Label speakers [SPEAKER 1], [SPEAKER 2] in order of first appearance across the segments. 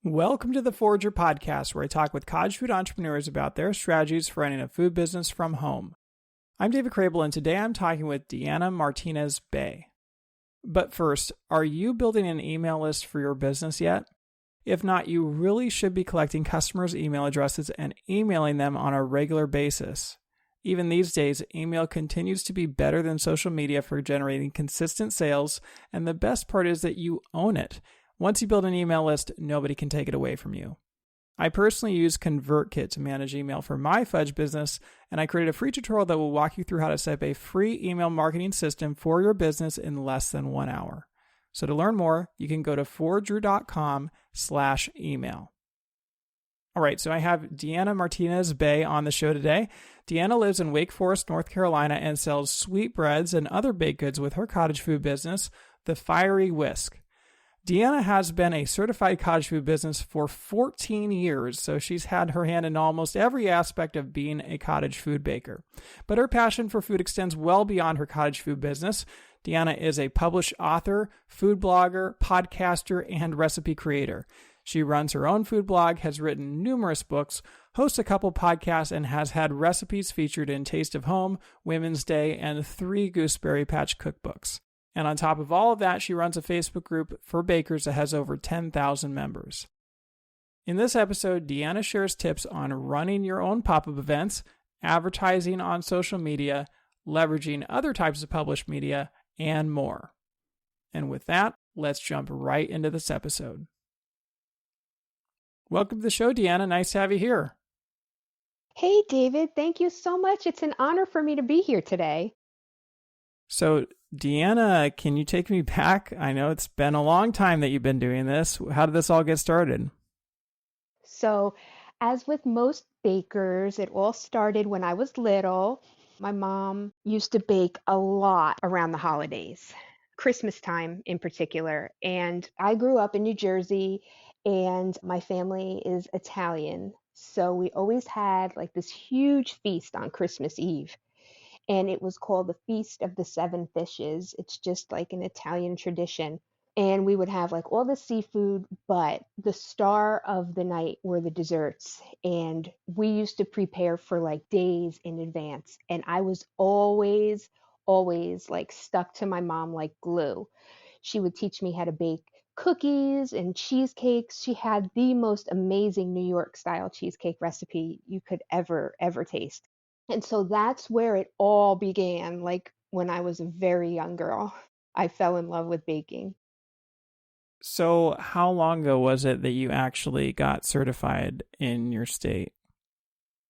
[SPEAKER 1] Welcome to the Forager Podcast, where I talk with cottage food entrepreneurs about their strategies for running a food business from home. I'm David Crable, and today I'm talking with Deanna Martinez-Bey. But first, are you building an email list for your business yet? If not, you really should be collecting customers' email addresses and emailing them on a regular basis. Even these days, email continues to be better than social media for generating consistent sales, and the best part is that you own it. Once you build an email list, nobody can take it away from you. I personally use ConvertKit to manage email for my fudge business, and I created a free tutorial that will walk you through how to set up a free email marketing system for your business in less than 1 hour. So to learn more, you can go to forager.com/email. All right, so I have Deanna Martinez-Bey on the show today. Deanna lives in Wake Forest, North Carolina, and sells sweetbreads and other baked goods with her cottage food business, the Fiery Whisk. Deanna has been a certified cottage food business for 14 years, so she's had her hand in almost every aspect of being a cottage food baker. But her passion for food extends well beyond her cottage food business. Deanna is a published author, food blogger, podcaster, and recipe creator. She runs her own food blog, has written numerous books, hosts a couple podcasts, and has had recipes featured in Taste of Home, Women's Day, and 3 Gooseberry Patch cookbooks. And on top of all of that, she runs a Facebook group for bakers that has over 10,000 members. In this episode, Deanna shares tips on running your own pop-up events, advertising on social media, leveraging other types of published media, and more. And with that, let's jump right into this episode. Welcome to the show, Deanna. Nice to have you here.
[SPEAKER 2] Hey, David. Thank you so much. It's an honor for me to be here today.
[SPEAKER 1] So, Deanna, can you take me back? I know it's been a long time that you've been doing this. How did this all get started?
[SPEAKER 2] So, as with most bakers, it all started when I was little. My mom used to bake a lot around the holidays, Christmas time in particular. And I grew up in New Jersey, and my family is Italian. So we always had like this huge feast on Christmas Eve. And it was called the Feast of the Seven Fishes. It's just like an Italian tradition. And we would have like all the seafood, but the star of the night were the desserts. And we used to prepare for like days in advance. And I was always like stuck to my mom like glue. She would teach me how to bake cookies and cheesecakes. She had the most amazing New York style cheesecake recipe you could ever taste. And so that's where it all began. Like when I was a very young girl, I fell in love with baking.
[SPEAKER 1] So how long ago was it that you actually got certified in your state?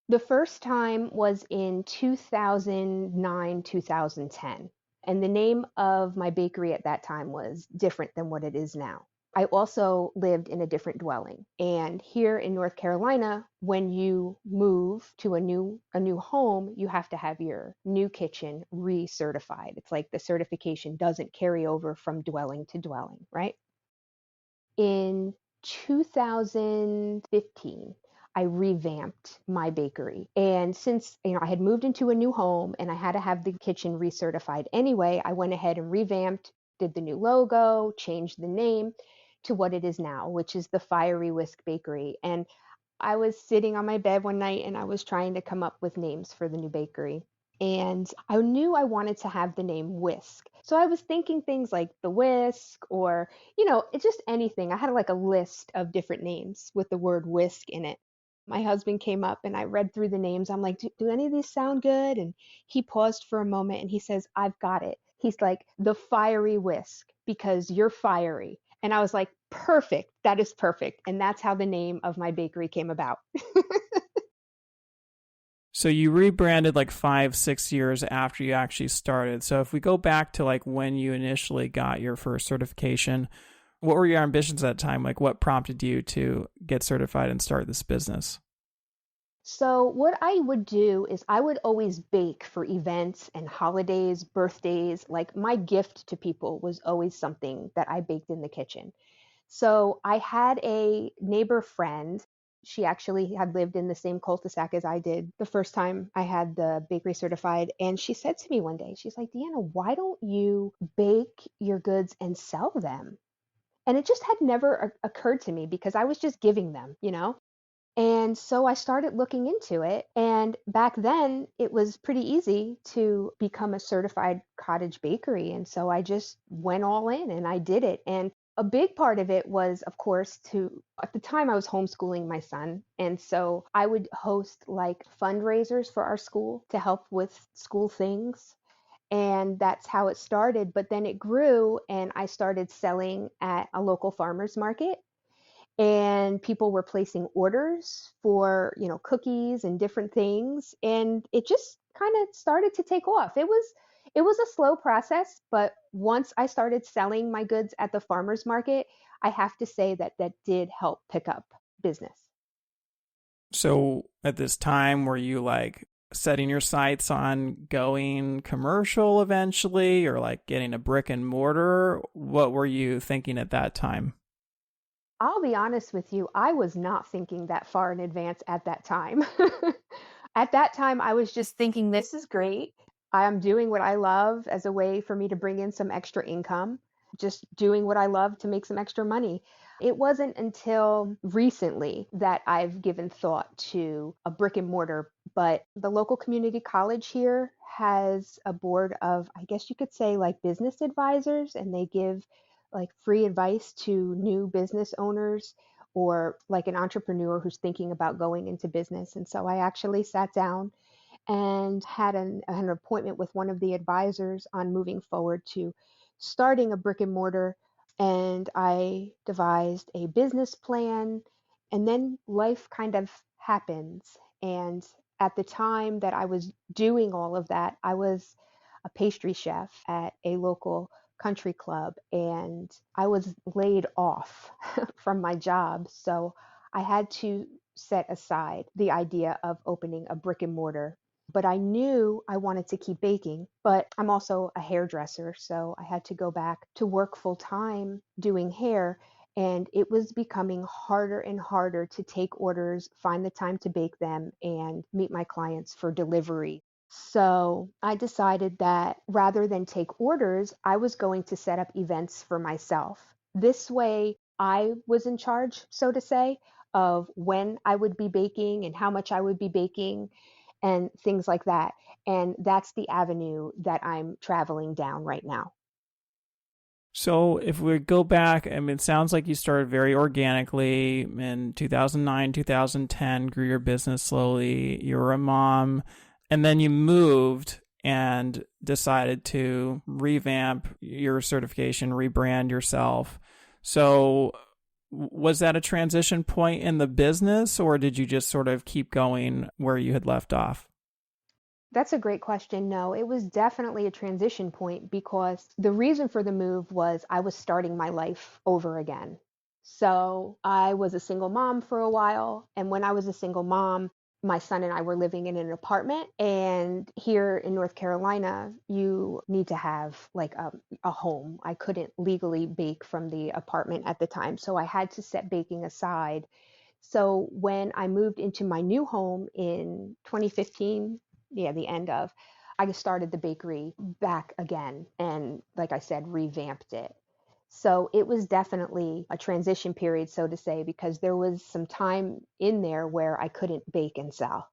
[SPEAKER 2] The first time was in 2009, 2010. And the name of my bakery at that time was different than what it is now. I also lived in a different dwelling. And here in North Carolina, when you move to a new home, you have to have your new kitchen recertified. It's like the certification doesn't carry over from dwelling to dwelling, right? In 2015, I revamped my bakery. And since, I had moved into a new home and I had to have the kitchen recertified anyway, I went ahead and revamped, did the new logo, changed the name to what it is now, which is the Fiery Whisk Bakery. And I was sitting on my bed one night and I was trying to come up with names for the new bakery. And I knew I wanted to have the name Whisk. So I was thinking things like the Whisk or, it's just anything. I had like a list of different names with the word whisk in it. My husband came up and I read through the names. I'm like, do any of these sound good? And he paused for a moment and he says, I've got it. He's like, the Fiery Whisk, because you're fiery. And I was like, perfect. That is perfect. And that's how the name of my bakery came about.
[SPEAKER 1] So you rebranded like 5-6 years after you actually started. So if we go back to like when you initially got your first certification, what were your ambitions at that time? Like what prompted you to get certified and start this business?
[SPEAKER 2] So what I would do is I would always bake for events and holidays, birthdays. Like my gift to people was always something that I baked in the kitchen. So I had a neighbor friend. She actually had lived in the same cul-de-sac as I did the first time I had the bakery certified. And she said to me one day, she's like, Deanna, why don't you bake your goods and sell them? And it just had never occurred to me because I was just giving them, you know? And so I started looking into it. And back then, it was pretty easy to become a certified cottage bakery. And so I just went all in and I did it. And a big part of it was, of course, at the time I was homeschooling my son. And so I would host like fundraisers for our school to help with school things. And that's how it started. But then it grew, and I started selling at a local farmer's market, and people were placing orders for, cookies and different things, and it just kind of started to take off. It was a slow process, but once I started selling my goods at the farmers market, I have to say that that did help pick up business.
[SPEAKER 1] So at this time, were you like setting your sights on going commercial eventually, or like getting a brick and mortar? What were you thinking at that time?
[SPEAKER 2] I'll be honest with you, I was not thinking that far in advance at that time. At that time, I was just thinking, this is great. I'm doing what I love as a way for me to bring in some extra income, just doing what I love to make some extra money. It wasn't until recently that I've given thought to a brick and mortar, but the local community college here has a board of, I guess you could say, like business advisors, and they give like free advice to new business owners or like an entrepreneur who's thinking about going into business. And so I actually sat down and had an appointment with one of the advisors on moving forward to starting a brick and mortar. And I devised a business plan, and then life kind of happens. And at the time that I was doing all of that, I was a pastry chef at a local country club, and I was laid off from my job. So I had to set aside the idea of opening a brick and mortar. But I knew I wanted to keep baking, but I'm also a hairdresser, so I had to go back to work full time doing hair. And it was becoming harder and harder to take orders, find the time to bake them, and meet my clients for delivery. So I decided that rather than take orders, I was going to set up events for myself. This way, I was in charge, so to say, of when I would be baking and how much I would be baking and things like that. And that's the avenue that I'm traveling down right now.
[SPEAKER 1] So if we go back, I mean, it sounds like you started very organically in 2009, 2010, grew your business slowly. You were a mom, and then you moved and decided to revamp your certification, rebrand yourself. So was that a transition point in the business, or did you just sort of keep going where you had left off?
[SPEAKER 2] That's a great question. No, it was definitely a transition point because the reason for the move was I was starting my life over again. So I was a single mom for a while. And when I was a single mom, my son and I were living in an apartment. And here in North Carolina, you need to have like a home. I couldn't legally bake from the apartment at the time. So I had to set baking aside. So when I moved into my new home in 2015, yeah, the end of, I started the bakery back again and, like I said, revamped it. So it was definitely a transition period, so to say, because there was some time in there where I couldn't bake and sell.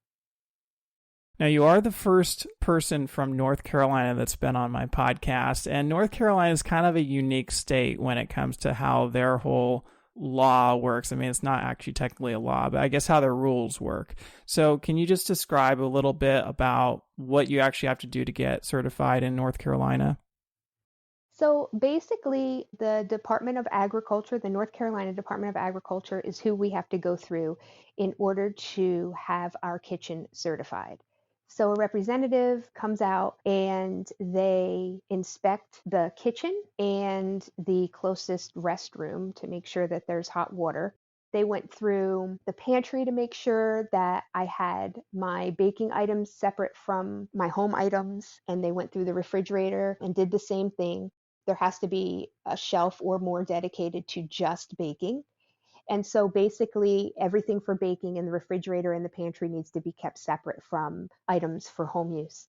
[SPEAKER 1] Now, you are the first person from North Carolina that's been on my podcast, and North Carolina is kind of a unique state when it comes to how their whole law works. I mean, it's not actually technically a law, but I guess how their rules work. So can you just describe a little bit about what you actually have to do to get certified in North Carolina?
[SPEAKER 2] So basically, the Department of Agriculture, the North Carolina Department of Agriculture, is who we have to go through in order to have our kitchen certified. So a representative comes out and they inspect the kitchen and the closest restroom to make sure that there's hot water. They went through the pantry to make sure that I had my baking items separate from my home items, and they went through the refrigerator and did the same thing. There has to be a shelf or more dedicated to just baking. And so basically, everything for baking in the refrigerator and the pantry needs to be kept separate from items for home use.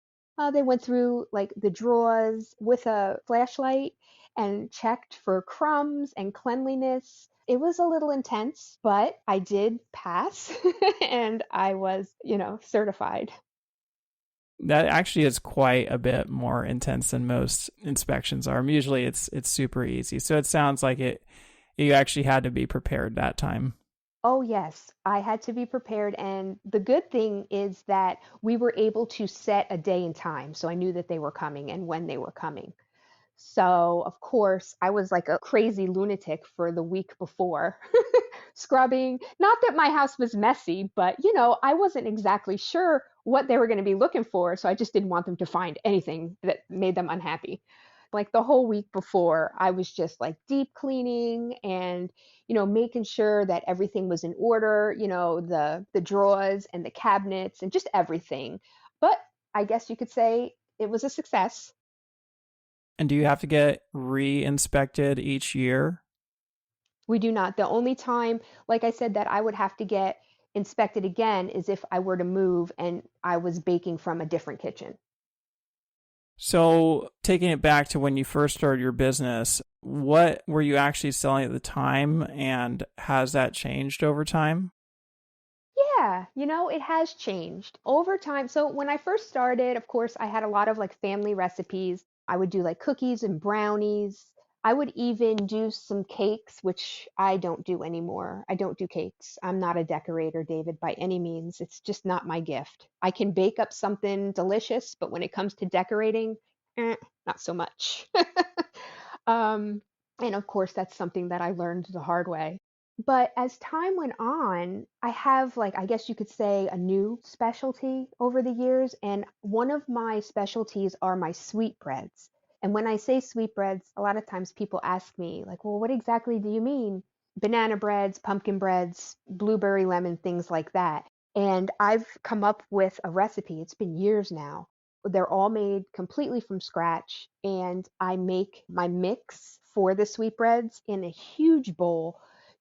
[SPEAKER 2] They went through like the drawers with a flashlight and checked for crumbs and cleanliness. It was a little intense, but I did pass and I was, certified.
[SPEAKER 1] That actually is quite a bit more intense than most inspections are. Usually it's super easy. So it sounds like you actually had to be prepared that time.
[SPEAKER 2] Oh, yes, I had to be prepared. And the good thing is that we were able to set a day and time. So I knew that they were coming and when they were coming. So, of course, I was like a crazy lunatic for the week before, scrubbing. Not that my house was messy, but I wasn't exactly sure what they were going to be looking for. So I just didn't want them to find anything that made them unhappy. Like the whole week before, I was just like deep cleaning and, making sure that everything was in order, the drawers and the cabinets and just everything. But I guess you could say it was a success.
[SPEAKER 1] And do you have to get re-inspected each year?
[SPEAKER 2] We do not. The only time, like I said, that I would have to get inspected again is if I were to move and I was baking from a different kitchen.
[SPEAKER 1] So, taking it back to when you first started your business, what were you actually selling at the time, and has that changed over time?
[SPEAKER 2] Yeah, it has changed over time. So when I first started, of course, I had a lot of like family recipes. I would do like cookies and brownies. I would even do some cakes, which I don't do anymore. I don't do cakes. I'm not a decorator, David, by any means. It's just not my gift. I can bake up something delicious, but when it comes to decorating, not so much. um, and of course, that's something that I learned the hard way. But as time went on, I have, like, I guess you could say, a new specialty over the years. And one of my specialties are my sweetbreads. And when I say sweetbreads, a lot of times people ask me, like, well, what exactly do you mean? Banana breads, pumpkin breads, blueberry lemon, things like that. And I've come up with a recipe. It's been years now. They're all made completely from scratch. And I make my mix for the sweetbreads in a huge bowl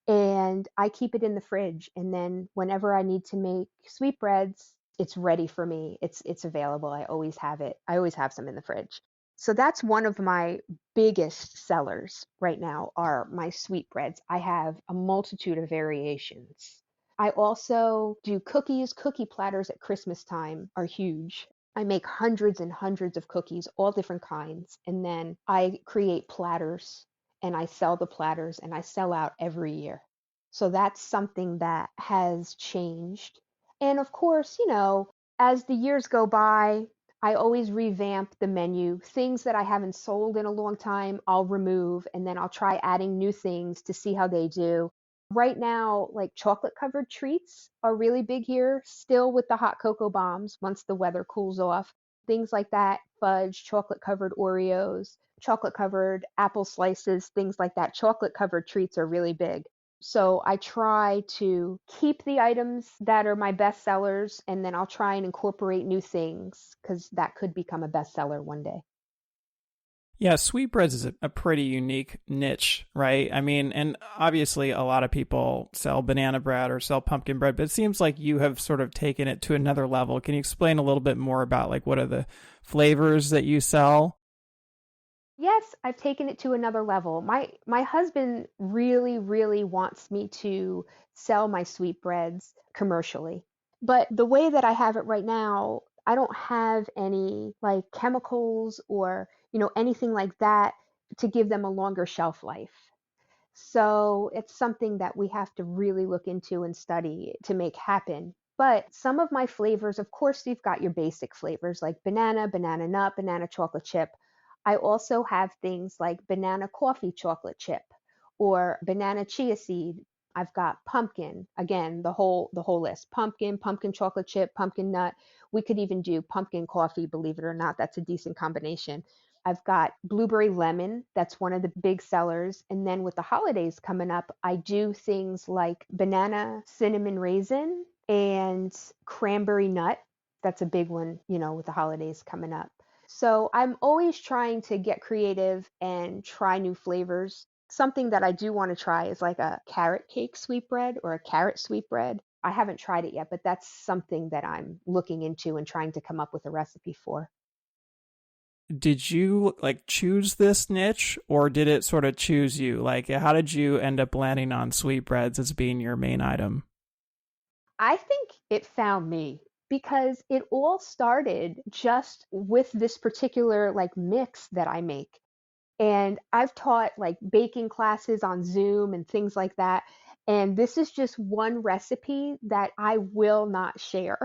[SPEAKER 2] and I keep it in the fridge. And then whenever I need to make sweetbreads, it's ready for me. It's available. I always have it. I always have some in the fridge. So that's one of my biggest sellers right now are my sweetbreads. I have a multitude of variations. I also do cookies. Cookie platters at Christmas time are huge. I make hundreds and hundreds of cookies, all different kinds, and then I create platters and I sell the platters and I sell out every year. So that's something that has changed. And of course, as the years go by, I always revamp the menu. Things that I haven't sold in a long time, I'll remove and then I'll try adding new things to see how they do. Right now, like chocolate covered treats are really big here, still with the hot cocoa bombs once the weather cools off. Things like that, fudge, chocolate covered Oreos, chocolate covered apple slices, things like that. Chocolate covered treats are really big. So I try to keep the items that are my best sellers and then I'll try and incorporate new things because that could become a bestseller one day.
[SPEAKER 1] Yeah, sweetbreads is a pretty unique niche, right? I mean, and obviously a lot of people sell banana bread or sell pumpkin bread, but it seems like you have sort of taken it to another level. Can you explain a little bit more about like what are the flavors that you sell?
[SPEAKER 2] Yes, I've taken it to another level. My husband really, really wants me to sell my sweetbreads commercially. But the way that I have it right now, I don't have any like chemicals or, anything like that to give them a longer shelf life. So it's something that we have to really look into and study to make happen. But some of my flavors, of course, you've got your basic flavors like banana, banana nut, banana chocolate chip. I also have things like banana coffee chocolate chip or banana chia seed. I've got pumpkin, again, the whole list. Pumpkin, pumpkin chocolate chip, pumpkin nut. We could even do pumpkin coffee, believe it or not. That's a decent combination. I've got blueberry lemon. That's one of the big sellers. And then with the holidays coming up, I do things like banana cinnamon raisin and cranberry nut. That's a big one, with the holidays coming up. So I'm always trying to get creative and try new flavors. Something that I do want to try is like a carrot cake sweetbread or a carrot sweetbread. I haven't tried it yet, but that's something that I'm looking into and trying to come up with a recipe for.
[SPEAKER 1] did you like choose this niche or did it sort of choose you? Like, how did you end up landing on sweetbreads as being your main item?
[SPEAKER 2] I think it found me because it all started just with this particular like mix that I make. And I've taught like baking classes on Zoom and things like that. And this is just one recipe that I will not share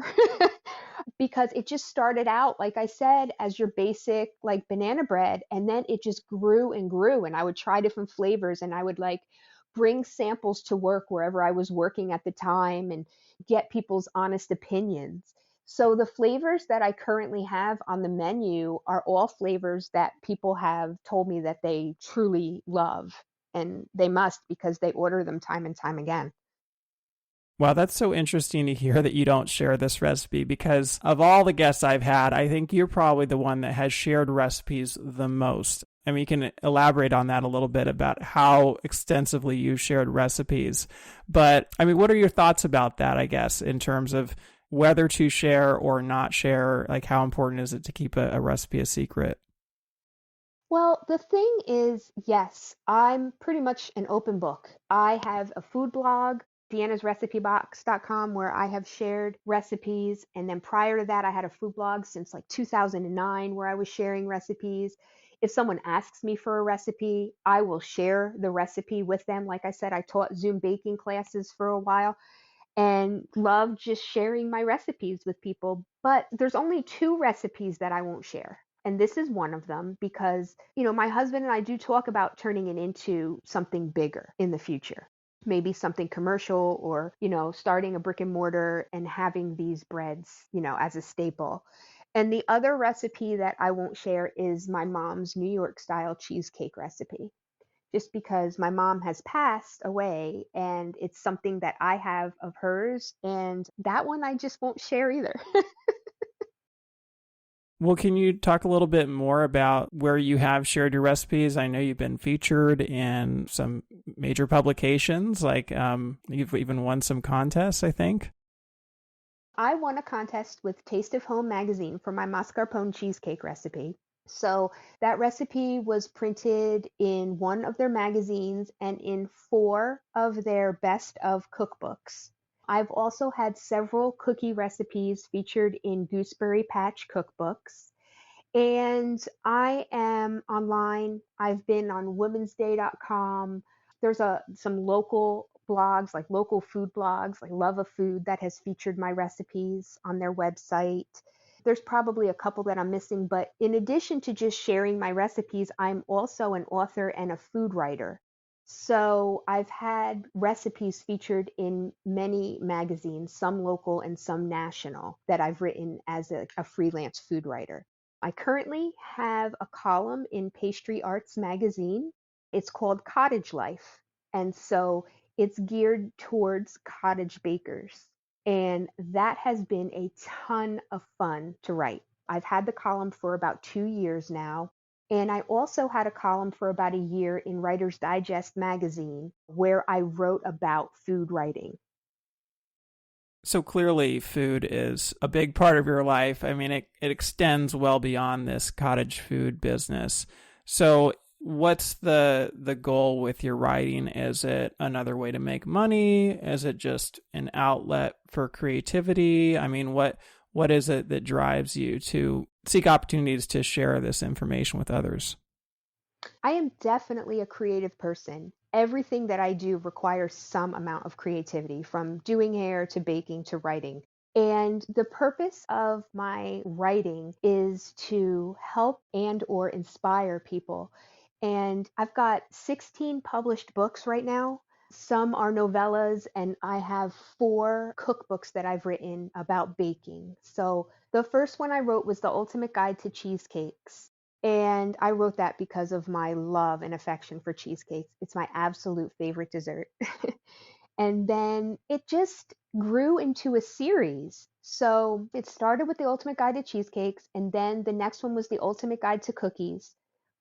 [SPEAKER 2] because it just started out, like I said, as your basic like banana bread. And then it just grew and grew. And I would try different flavors and I would like bring samples to work wherever I was working at the time and get people's honest opinions. So the flavors that I currently have on the menu are all flavors that people have told me that they truly love. And they must because they order them time and time again.
[SPEAKER 1] Wow, that's so interesting to hear that you don't share this recipe because of all the guests I've had, I think you're probably the one that has shared recipes the most. I mean, you can elaborate on that a little bit about how extensively you shared recipes. But I mean, what are your thoughts about that, I guess, in terms of whether to share or not share? Like, how important is it to keep a recipe a secret?
[SPEAKER 2] Well, the thing is, yes, I'm pretty much an open book. I have a food blog, deannasrecipebox.com, where I have shared recipes. And then prior to that, I had a food blog since like 2009 where I was sharing recipes. If someone asks me for a recipe, I will share the recipe with them. Like I said, I taught Zoom baking classes for a while and love just sharing my recipes with people. But there's only two recipes that I won't share. And this is one of them because, my husband and I do talk about turning it into something bigger in the future. Maybe something commercial or, starting a brick and mortar and having these breads, as a staple. And the other recipe that I won't share is my mom's New York style cheesecake recipe just because my mom has passed away and it's something that I have of hers. And that one I just won't share either.
[SPEAKER 1] Well, can you talk a little bit more about where you have shared your recipes? I know you've been featured in some major publications, like you've even won some contests, I think.
[SPEAKER 2] I won a contest with Taste of Home magazine for my mascarpone cheesecake recipe. So that recipe was printed in one of their magazines and in four of their best of cookbooks. I've also had several cookie recipes featured in Gooseberry Patch cookbooks. And I am online. I've been on womensday.com. There's some local blogs, like local food blogs, like Love of Food, that has featured my recipes on their website. There's probably a couple that I'm missing, but in addition to just sharing my recipes, I'm also an author and a food writer. So I've had recipes featured in many magazines, some local and some national, that I've written as a freelance food writer. I currently have a column in Pastry Arts magazine. It's called Cottage Life. And so it's geared towards cottage bakers. And that has been a ton of fun to write. I've had the column for about 2 years now. And I also had a column for about a year in Writer's Digest magazine where I wrote about food writing.
[SPEAKER 1] So clearly, food is a big part of your life. I mean, it extends well beyond this cottage food business. So, what's the goal with your writing? Is it another way to make money? Is it just an outlet for creativity? I mean, what is it that drives you to seek opportunities to share this information with others?
[SPEAKER 2] I am definitely a creative person. Everything that I do requires some amount of creativity, from doing hair to baking to writing. And the purpose of my writing is to help and or inspire people. And I've got 16 published books right now. Some are novellas, and I have four cookbooks that I've written about baking. So the first one I wrote was The Ultimate Guide to Cheesecakes. And I wrote that because of my love and affection for cheesecakes. It's my absolute favorite dessert. And then it just grew into a series. So it started with The Ultimate Guide to Cheesecakes, and then the next one was The Ultimate Guide to Cookies.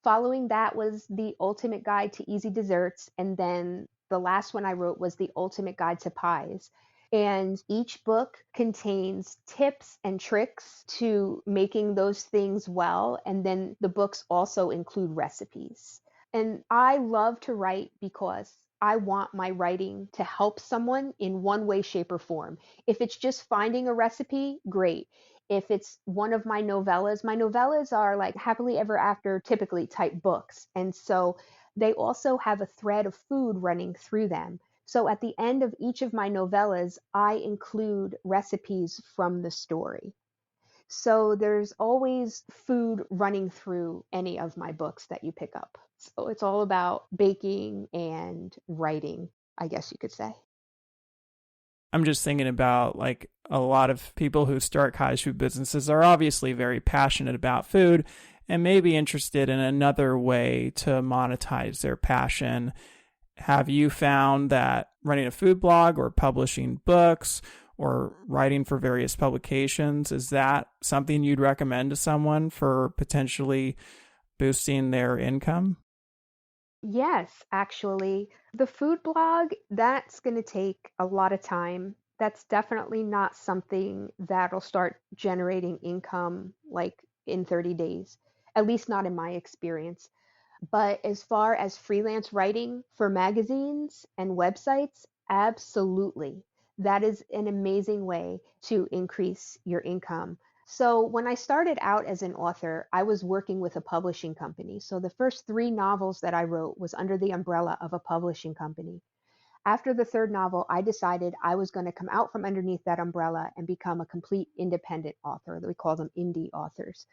[SPEAKER 2] Following that was The Ultimate Guide to Easy Desserts, and then the last one I wrote was The Ultimate Guide to Pies. And each book contains tips and tricks to making those things well. And then the books also include recipes. And I love to write because I want my writing to help someone in one way, shape, or form. If it's just finding a recipe, great. If it's one of my novellas are like happily ever after typically type books. And so they also have a thread of food running through them. So at the end of each of my novellas, I include recipes from the story. So there's always food running through any of my books that you pick up. So it's all about baking and writing, I guess you could say.
[SPEAKER 1] I'm just thinking about like a lot of people who start cottage food businesses are obviously very passionate about food and may be interested in another way to monetize their passion. Have you found that running a food blog or publishing books or writing for various publications, is that something you'd recommend to someone for potentially boosting their income?
[SPEAKER 2] Yes, actually. The food blog, that's going to take a lot of time. That's definitely not something that'll start generating income like in 30 days, at least not in my experience. But as far as freelance writing for magazines and websites, absolutely. That is an amazing way to increase your income. So, when I started out as an author, I was working with a publishing company. So, the first three novels that I wrote was under the umbrella of a publishing company. After the third novel, I decided I was going to come out from underneath that umbrella and become a complete independent author. We call them indie authors.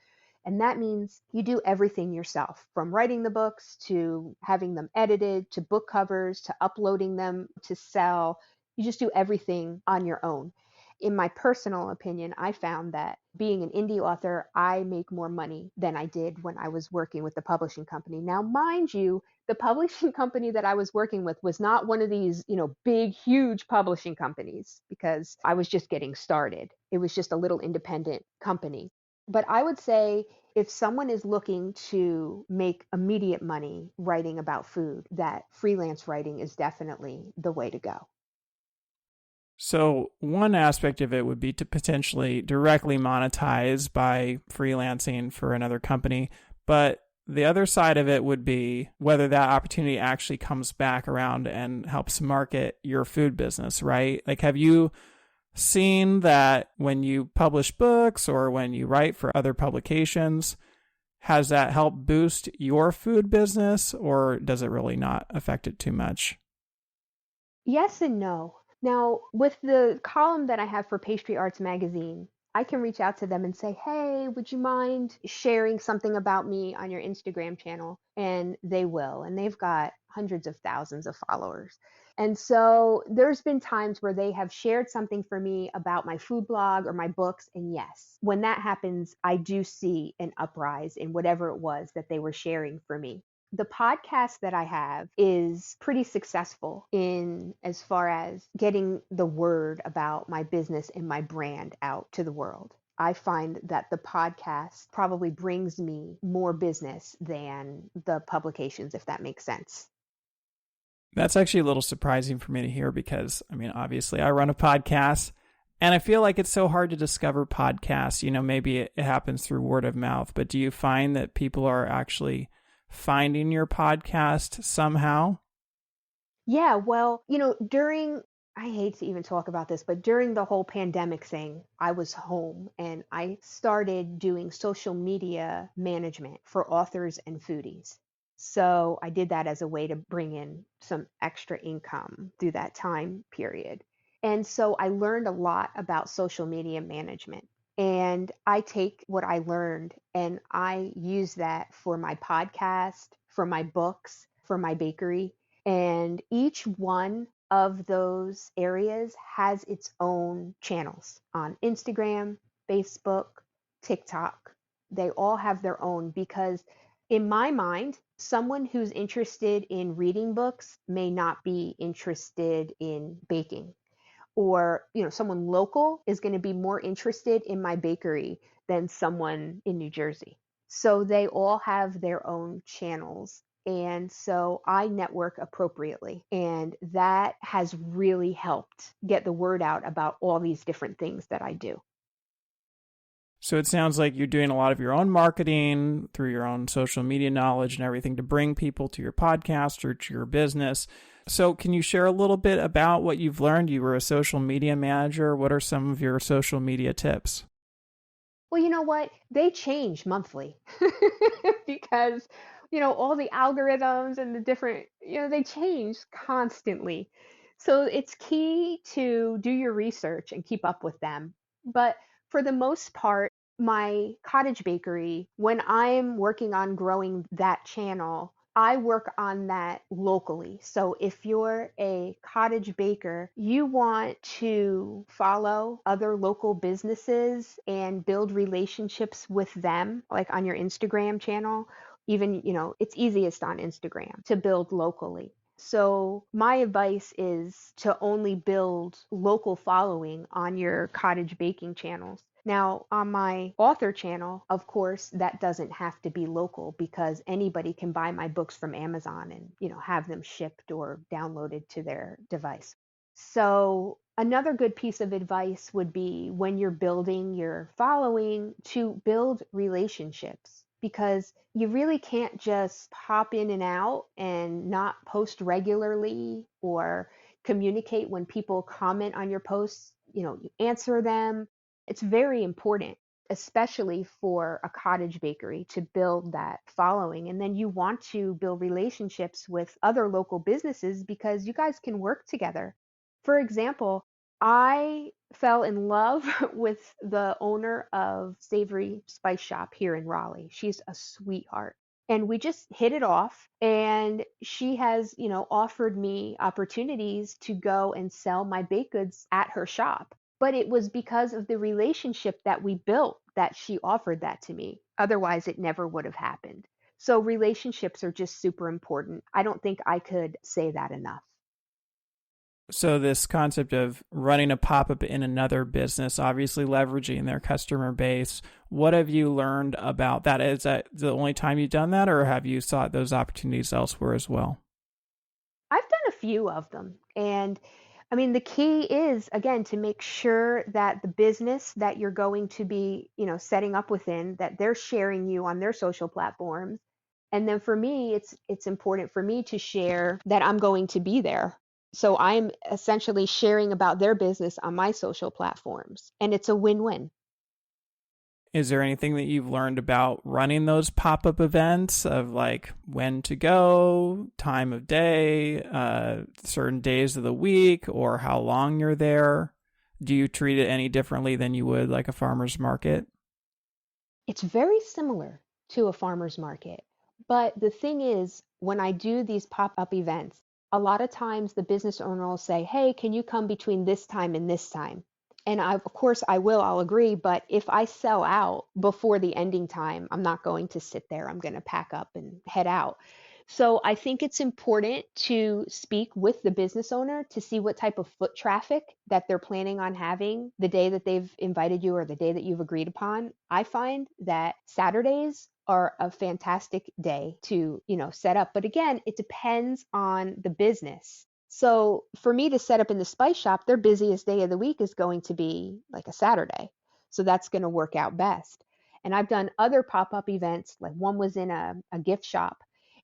[SPEAKER 2] And that means you do everything yourself, from writing the books to having them edited, to book covers, to uploading them to sell. You just do everything on your own. In my personal opinion, I found that being an indie author, I make more money than I did when I was working with the publishing company. Now, mind you, the publishing company that I was working with was not one of these, big, huge publishing companies because I was just getting started. It was just a little independent company. But I would say if someone is looking to make immediate money writing about food, that freelance writing is definitely the way to go.
[SPEAKER 1] So, one aspect of it would be to potentially directly monetize by freelancing for another company. But the other side of it would be whether that opportunity actually comes back around and helps market your food business, right? Like, have you seen that when you publish books or when you write for other publications, has that helped boost your food business, or does it really not affect it too much?
[SPEAKER 2] Yes and no. Now, with the column that I have for Pastry Arts Magazine, I can reach out to them and say, hey, would you mind sharing something about me on your Instagram channel? And they will. And they've got hundreds of thousands of followers. And so there's been times where they have shared something for me about my food blog or my books. And yes, when that happens, I do see an uprise in whatever it was that they were sharing for me. The podcast that I have is pretty successful in as far as getting the word about my business and my brand out to the world. I find that the podcast probably brings me more business than the publications, if that makes sense.
[SPEAKER 1] That's actually a little surprising for me to hear because, I mean, obviously I run a podcast and I feel like it's so hard to discover podcasts. Maybe it happens through word of mouth, but do you find that people are actually finding your podcast somehow?
[SPEAKER 2] Yeah, well, I hate to even talk about this, but during the whole pandemic thing, I was home and I started doing social media management for authors and foodies. So I did that as a way to bring in some extra income through that time period. And so I learned a lot about social media management. And I take what I learned and I use that for my podcast, for my books, for my bakery. And each one of those areas has its own channels on Instagram, Facebook, TikTok. They all have their own because, in my mind, someone who's interested in reading books may not be interested in baking. Or, someone local is going to be more interested in my bakery than someone in New Jersey. So they all have their own channels. And so I network appropriately. And that has really helped get the word out about all these different things that I do.
[SPEAKER 1] So it sounds like you're doing a lot of your own marketing through your own social media knowledge and everything to bring people to your podcast or to your business. So can you share a little bit about what you've learned? You were a social media manager. What are some of your social media tips?
[SPEAKER 2] Well, you know what? They change monthly because, all the algorithms and the different, they change constantly. So it's key to do your research and keep up with them. But for the most part, my cottage bakery, when I'm working on growing that channel, I work on that locally. So if you're a cottage baker, you want to follow other local businesses and build relationships with them, like on your Instagram channel. Even, it's easiest on Instagram to build locally. So my advice is to only build local following on your cottage baking channels. Now, on my author channel, of course, that doesn't have to be local because anybody can buy my books from Amazon and, have them shipped or downloaded to their device. So, another good piece of advice would be when you're building your following to build relationships because you really can't just pop in and out and not post regularly or communicate when people comment on your posts. You answer them. It's very important, especially for a cottage bakery, to build that following. And then you want to build relationships with other local businesses because you guys can work together. For example, I fell in love with the owner of Savory Spice Shop here in Raleigh. She's a sweetheart. And we just hit it off. And she has, offered me opportunities to go and sell my baked goods at her shop. But it was because of the relationship that we built that she offered that to me. Otherwise, it never would have happened. So relationships are just super important. I don't think I could say that enough.
[SPEAKER 1] So this concept of running a pop-up in another business, obviously leveraging their customer base, what have you learned about that? Is that the only time you've done that, or have you sought those opportunities elsewhere as well?
[SPEAKER 2] I've done a few of them. And I mean, the key is, again, to make sure that the business that you're going to be, setting up within, that they're sharing you on their social platforms. And then for me, it's important for me to share that I'm going to be there. So I'm essentially sharing about their business on my social platforms, and it's a win-win.
[SPEAKER 1] Is there anything that you've learned about running those pop-up events of like when to go, time of day, certain days of the week, or how long you're there? Do you treat it any differently than you would like a farmer's market?
[SPEAKER 2] It's very similar to a farmer's market. But the thing is, when I do these pop-up events, a lot of times the business owner will say, "Hey, can you come between this time and this time?" And of course I will, I'll agree, but if I sell out before the ending time, I'm not going to sit there. I'm going to pack up and head out. So I think it's important to speak with the business owner to see what type of foot traffic that they're planning on having the day that they've invited you or the day that you've agreed upon. I find that Saturdays are a fantastic day to, set up. But again, it depends on the business. So for me to set up in the spice shop, their busiest day of the week is going to be like a Saturday. So that's going to work out best. And I've done other pop-up events, like one was in a gift shop,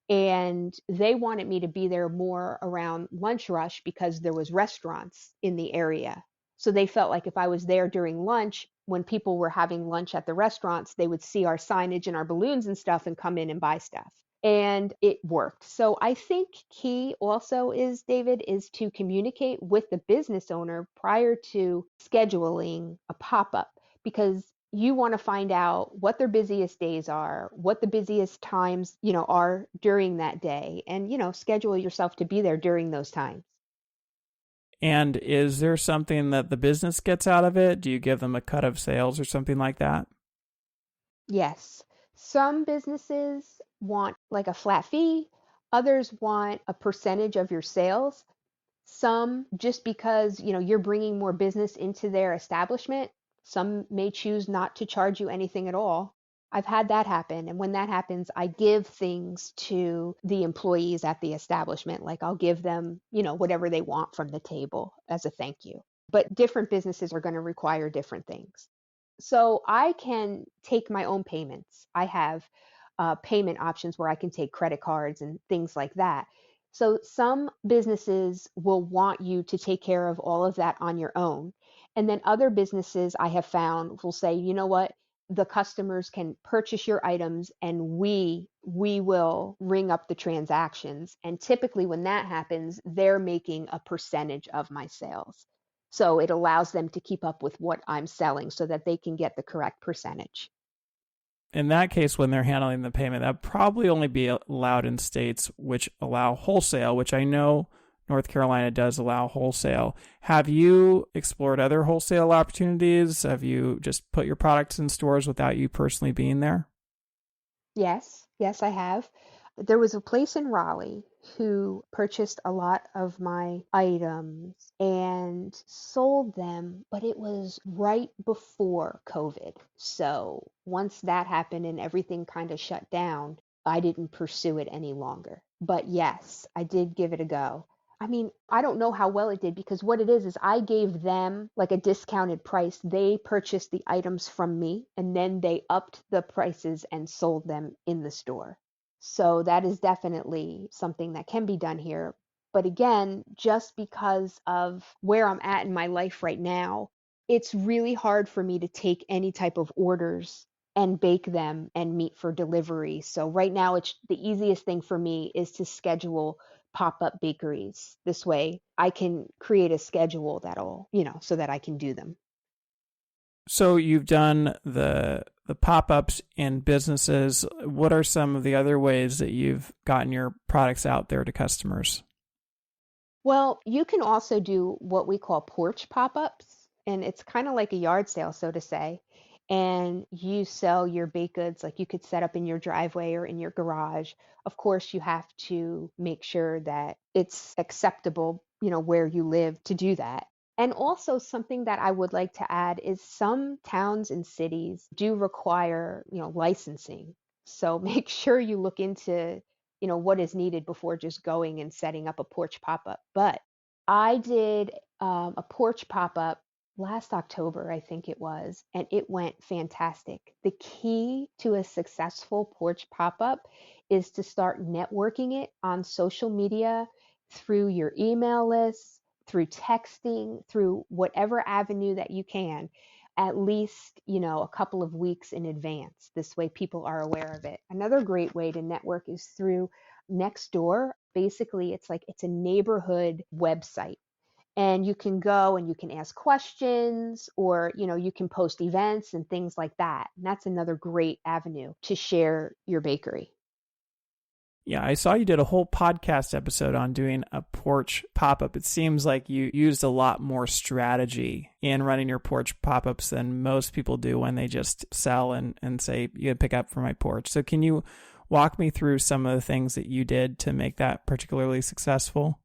[SPEAKER 2] and they wanted me to be there more around lunch rush because there was restaurants in the area. So they felt like if I was there during lunch, when people were having lunch at the restaurants, they would see our signage and our balloons and stuff and come in and buy stuff. And it worked. So I think key also is, David, is to communicate with the business owner prior to scheduling a pop-up, because you want to find out what their busiest days are, what the busiest times, are during that day, and, schedule yourself to be there during those times.
[SPEAKER 1] And is there something that the business gets out of it? Do you give them a cut of sales or something like that?
[SPEAKER 2] Yes. Some businesses want like a flat fee, others want a percentage of your sales. Some just because, you're bringing more business into their establishment, some may choose not to charge you anything at all. I've had that happen. And when that happens, I give things to the employees at the establishment. Like I'll give them, whatever they want from the table as a thank you. But different businesses are going to require different things. So I can take my own payments. I have payment options where I can take credit cards and things like that. So some businesses will want you to take care of all of that on your own. And then other businesses I have found will say, you know what? The customers can purchase your items and we will ring up the transactions. And typically when that happens, they're making a percentage of my sales. So it allows them to keep up with what I'm selling so that they can get the correct percentage.
[SPEAKER 1] In that case, when they're handling the payment, that probably only be allowed in states which allow wholesale, which I know North Carolina does allow wholesale. Have you explored other wholesale opportunities? Have you just put your products in stores without you personally being there?
[SPEAKER 2] Yes, I have. There was a place in Raleigh who purchased a lot of my items and sold them, but it was right before COVID. So once that happened and everything kind of shut down, I didn't pursue it any longer. But yes, I did give it a go. I mean, I don't know how well it did because what it is I gave them like a discounted price. They purchased the items from me and then they upped the prices and sold them in the store. So that is definitely something that can be done here. But again, just because of where I'm at in my life right now, it's really hard for me to take any type of orders and bake them and meet for delivery. So right now, it's the easiest thing for me is to schedule pop-up bakeries. This way, I can create a schedule that'll, so that I can do them.
[SPEAKER 1] So you've done the pop-ups in businesses. What are some of the other ways that you've gotten your products out there to customers?
[SPEAKER 2] Well, you can also do what we call porch pop-ups, and it's kind of like a yard sale, so to say. And you sell your baked goods, like you could set up in your driveway or in your garage. Of course, you have to make sure that it's acceptable, where you live to do that. And also something that I would like to add is some towns and cities do require, licensing. So make sure you look into what is needed before just going and setting up a porch pop-up. But I did a porch pop-up last October, I think it was, and it went fantastic. The key to a successful porch pop-up is to start networking it on social media through your email list, through texting, through whatever avenue that you can, at least, a couple of weeks in advance. This way people are aware of it. Another great way to network is through Nextdoor. Basically, it's a neighborhood website. And you can go and you can ask questions or, you can post events and things like that. And that's another great avenue to share your bakery.
[SPEAKER 1] Yeah, I saw you did a whole podcast episode on doing a porch pop-up. It seems like you used a lot more strategy in running your porch pop-ups than most people do when they just sell and say, you can pick up from my porch. So can you walk me through some of the things that you did to make that particularly successful?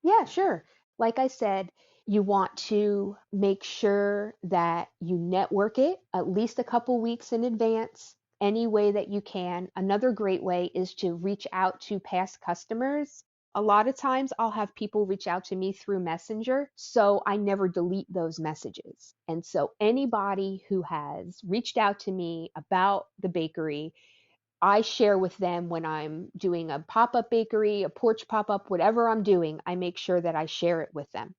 [SPEAKER 2] Yeah, sure. Like I said, you want to make sure that you network it at least a couple weeks in advance, any way that you can. Another great way is to reach out to past customers. A lot of times I'll have people reach out to me through Messenger, so I never delete those messages. And so anybody who has reached out to me about the bakery, I share with them when I'm doing a pop-up bakery, a porch pop-up, whatever I'm doing, I make sure that I share it with them.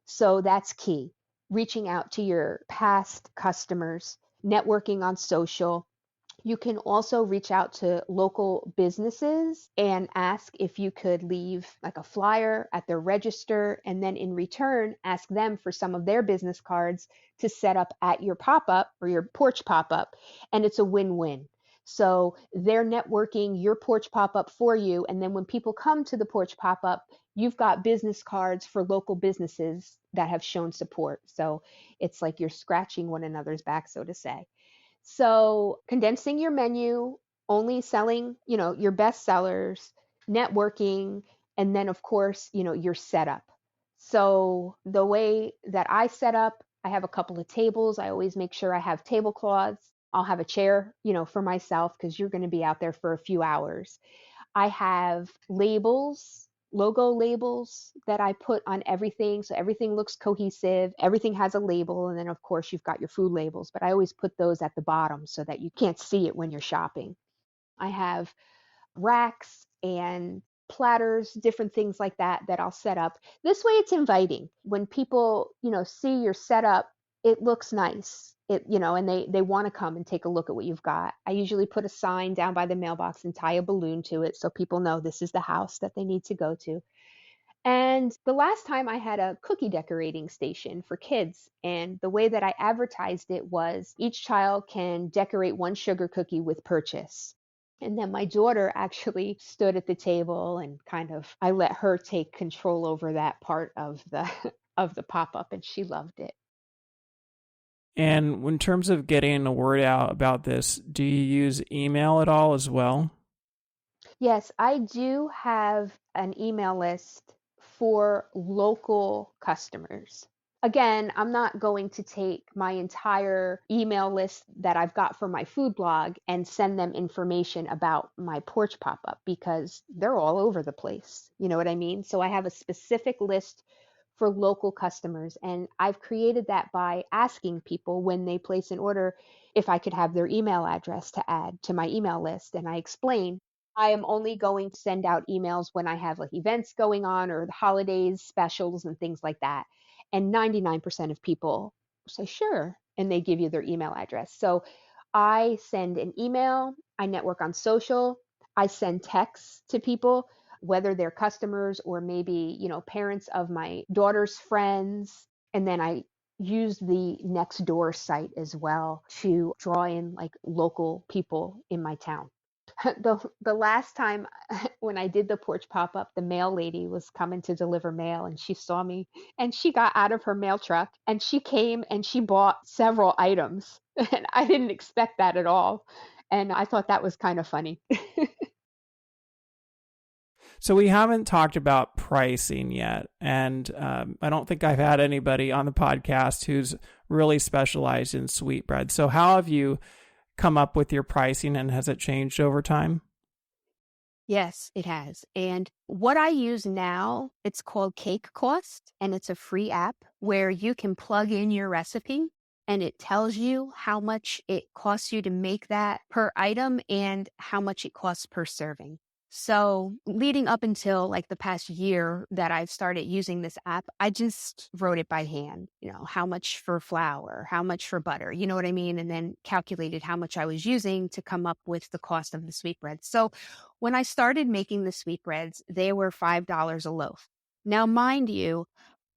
[SPEAKER 2] So that's key. Reaching out to your past customers, networking on social. You can also reach out to local businesses and ask if you could leave like a flyer at their register, and then in return, ask them for some of their business cards to set up at your pop up or your porch pop up. And it's a win win. So they're networking your porch pop up for you. And then when people come to the porch pop up, you've got business cards for local businesses that have shown support. So it's like you're scratching one another's back, so to say. So condensing your menu, only selling, your best sellers, networking, and then of course, your setup. So the way that I set up, I have a couple of tables. I always make sure I have tablecloths I'll have a chair, for myself because you're going to be out there for a few hours. I have labels, logo labels that I put on everything. So everything looks cohesive. Everything has a label. And then, of course, you've got your food labels, but I always put those at the bottom so that you can't see it when you're shopping. I have racks and platters, different things like that that I'll set up. This way it's inviting. When people, see your setup, it looks nice. And they want to come and take a look at what you've got. I usually put a sign down by the mailbox and tie a balloon to it so people know this is the house that they need to go to. And the last time I had a cookie decorating station for kids, and the way that I advertised it was each child can decorate one sugar cookie with purchase. And then my daughter actually stood at the table and I let her take control over that part of the of the pop-up, and she loved it.
[SPEAKER 1] And in terms of getting the word out about this, do you use email at all as well?
[SPEAKER 2] Yes, I do have an email list for local customers. Again, I'm not going to take my entire email list that I've got for my food blog and send them information about my porch pop-up because they're all over the place. You know what I mean? So I have a specific list for local customers, and I've created that by asking people when they place an order if I could have their email address to add to my email list. And I explain I am only going to send out emails when I have like events going on or the holidays, specials, and things like that. And 99% of people say, sure. And they give you their email address. So I send an email, I network on social, I send texts to people, whether they're customers or maybe, parents of my daughter's friends. And then I use the Nextdoor site as well to draw in like local people in my town. The last time when I did the porch pop-up, the mail lady was coming to deliver mail and she saw me and she got out of her mail truck and she came and she bought several items. And I didn't expect that at all. And I thought that was kind of funny.
[SPEAKER 1] So we haven't talked about pricing yet, and I don't think I've had anybody on the podcast who's really specialized in sweetbread. So how have you come up with your pricing, and has it changed over time?
[SPEAKER 3] Yes, it has. And what I use now, it's called Cake Cost, and it's a free app where you can plug in your recipe and it tells you how much it costs you to make that per item and how much it costs per serving. So leading up until like the past year that I've started using this app, I just wrote it by hand, how much for flour, how much for butter, you know what I mean? And then calculated how much I was using to come up with the cost of the sweetbreads. So when I started making the sweetbreads, they were $5 a loaf. Now, mind you,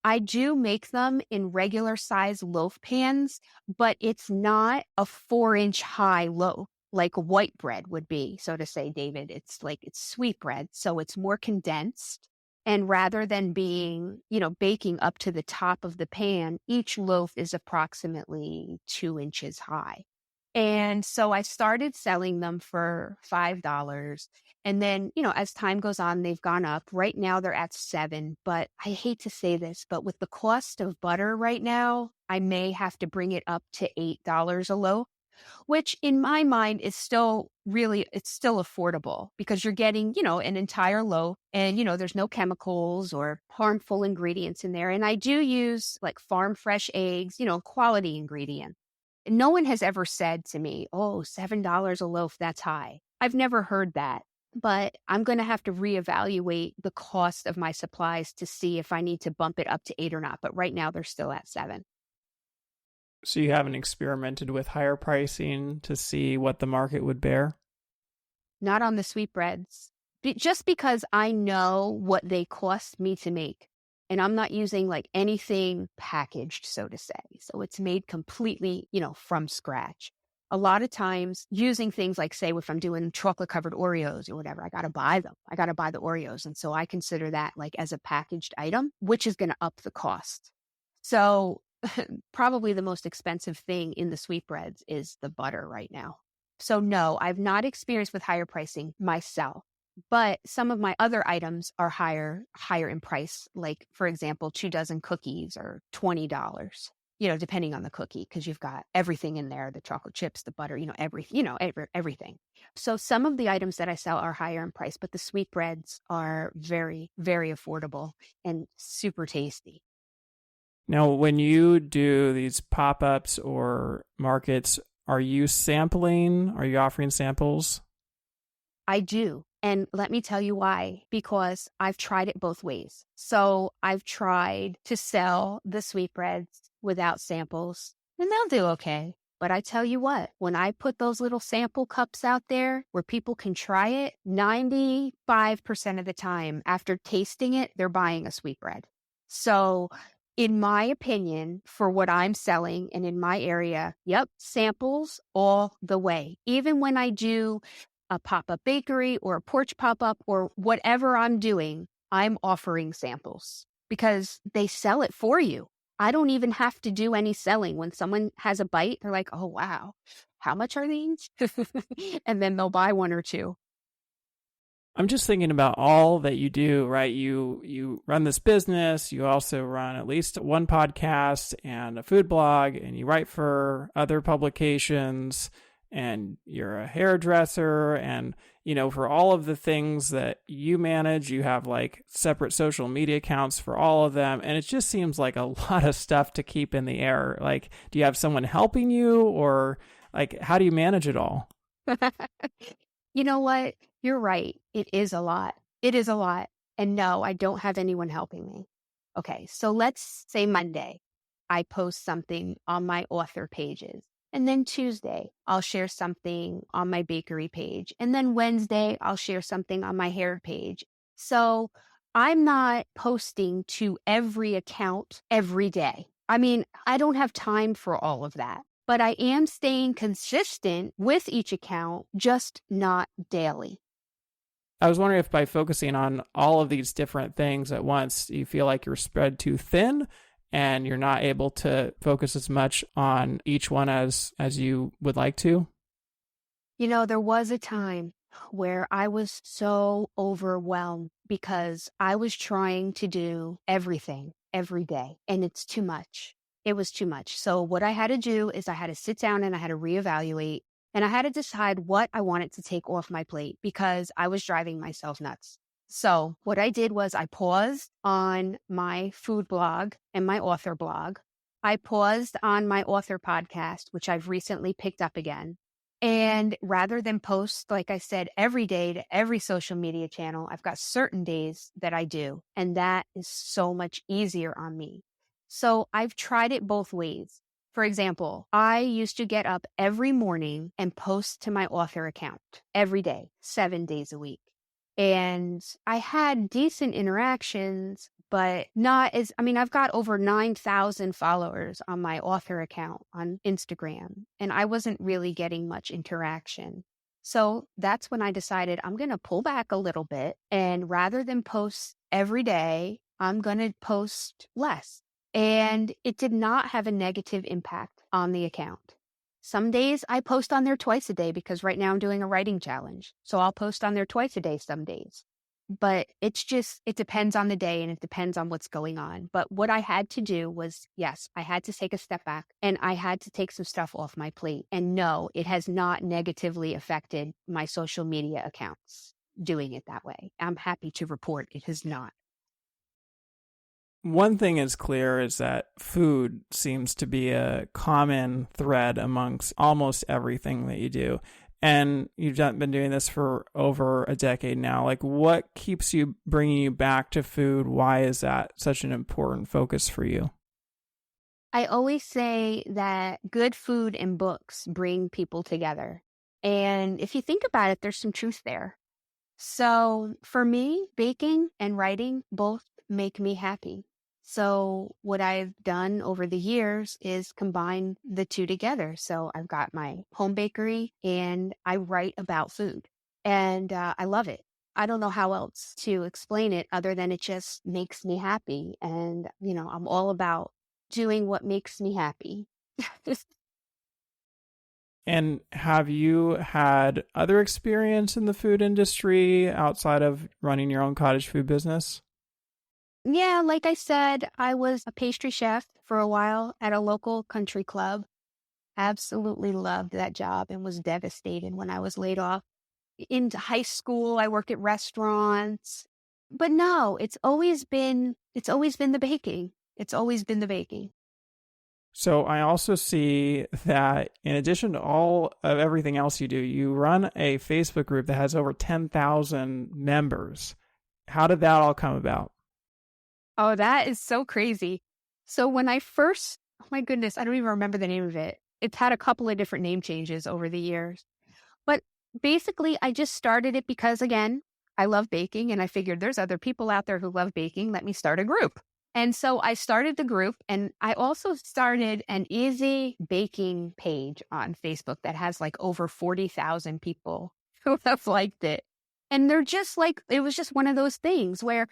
[SPEAKER 3] I do make them in regular size loaf pans, but it's not a 4-inch high loaf like white bread would be, so to say, David. It's sweetbread, so it's more condensed. And rather than being, baking up to the top of the pan, each loaf is approximately 2 inches high. And so I started selling them for $5. And then, as time goes on, they've gone up. Right now they're at $7. But I hate to say this, but with the cost of butter right now, I may have to bring it up to $8 a loaf, which in my mind is still it's still affordable because you're getting, an entire loaf and, there's no chemicals or harmful ingredients in there. And I do use like farm fresh eggs, quality ingredients. No one has ever said to me, oh, $7 a loaf, that's high. I've never heard that, but I'm going to have to reevaluate the cost of my supplies to see if I need to bump it up to 8 or not. But right now they're still at 7.
[SPEAKER 1] So you haven't experimented with higher pricing to see what the market would bear?
[SPEAKER 3] Not on the sweetbreads, just because I know what they cost me to make. And I'm not using like anything packaged, so to say. So it's made completely, from scratch. A lot of times using things like, say, if I'm doing chocolate covered Oreos or whatever, I got to buy them. I got to buy the Oreos. And so I consider that like as a packaged item, which is going to up the cost. So probably the most expensive thing in the sweetbreads is the butter right now. So no, I've not experienced with higher pricing myself. But some of my other items are higher in price. Like, for example, 2 dozen cookies are $20. depending on the cookie, because you've got everything in there, the chocolate chips, the butter, everything. So some of the items that I sell are higher in price, but the sweetbreads are very, very affordable and super tasty.
[SPEAKER 1] Now, when you do these pop-ups or markets, are you sampling? Are you offering samples?
[SPEAKER 3] I do. And let me tell you why, because I've tried it both ways. So I've tried to sell the sweetbreads without samples, and they'll do okay. But I tell you what, when I put those little sample cups out there where people can try it, 95% of the time after tasting it, they're buying a sweetbread. So in my opinion, for what I'm selling and in my area, samples all the way. Even when I do a pop-up bakery or a porch pop-up or whatever I'm doing, I'm offering samples because they sell it for you. I don't even have to do any selling. When someone has a bite, they're like, oh, wow, how much are these? And then they'll buy one or two.
[SPEAKER 1] I'm just thinking about all that you do, right? You run this business, you also run at least one podcast and a food blog, and you write for other publications, and you're a hairdresser, and for all of the things that you manage, you have like separate social media accounts for all of them, and it just seems like a lot of stuff to keep in the air. Like, do you have someone helping you, or like how do you manage it all?
[SPEAKER 3] You know what? You're right. It is a lot. It is a lot. And no, I don't have anyone helping me. Okay, so let's say Monday, I post something on my author pages. And then Tuesday, I'll share something on my bakery page. And then Wednesday, I'll share something on my hair page. So I'm not posting to every account every day. I mean, I don't have time for all of that. But I am staying consistent with each account, just not daily.
[SPEAKER 1] I was wondering if by focusing on all of these different things at once, you feel like you're spread too thin and you're not able to focus as much on each one as you would like to?
[SPEAKER 3] There was a time where I was so overwhelmed because I was trying to do everything every day, and it's too much. It was too much. So what I had to do is I had to sit down and I had to reevaluate, and I had to decide what I wanted to take off my plate because I was driving myself nuts. So what I did was I paused on my food blog and my author blog. I paused on my author podcast, which I've recently picked up again. And rather than post, like I said, every day to every social media channel, I've got certain days that I do. And that is so much easier on me. So I've tried it both ways. For example, I used to get up every morning and post to my author account every day, 7 days a week. And I had decent interactions, but I've got over 9,000 followers on my author account on Instagram, and I wasn't really getting much interaction. So that's when I decided I'm going to pull back a little bit, and rather than post every day, I'm going to post less. And it did not have a negative impact on the account. Some days I post on there twice a day because right now I'm doing a writing challenge. So I'll post on there twice a day some days. But it depends on the day and it depends on what's going on. But what I had to do was, yes, I had to take a step back and I had to take some stuff off my plate. And no, it has not negatively affected my social media accounts doing it that way. I'm happy to report it has not.
[SPEAKER 1] One thing is clear is that food seems to be a common thread amongst almost everything that you do. And you've been doing this for over a decade now. Like, what keeps you bringing you back to food? Why is that such an important focus for you?
[SPEAKER 3] I always say that good food and books bring people together. And if you think about it, there's some truth there. So for me, baking and writing both make me happy. So what I've done over the years is combine the two together. So I've got my home bakery and I write about food, and I love it. I don't know how else to explain it other than it just makes me happy. And, I'm all about doing what makes me happy.
[SPEAKER 1] And have you had other experience in the food industry outside of running your own cottage food business?
[SPEAKER 3] Yeah, like I said, I was a pastry chef for a while at a local country club. Absolutely loved that job and was devastated when I was laid off. Into high school, I worked at restaurants. But no, it's always been the baking. It's always been the baking.
[SPEAKER 1] So I also see that in addition to all of everything else you do, you run a Facebook group that has over 10,000 members. How did that all come about?
[SPEAKER 3] Oh, that is so crazy. So when I first, oh my goodness, I don't even remember the name of it. It's had a couple of different name changes over the years. But basically, I just started it because, again, I love baking and I figured there's other people out there who love baking. Let me start a group. And so I started the group, and I also started an easy baking page on Facebook that has like over 40,000 people who have liked it. And they're just like, it was just one of those things where,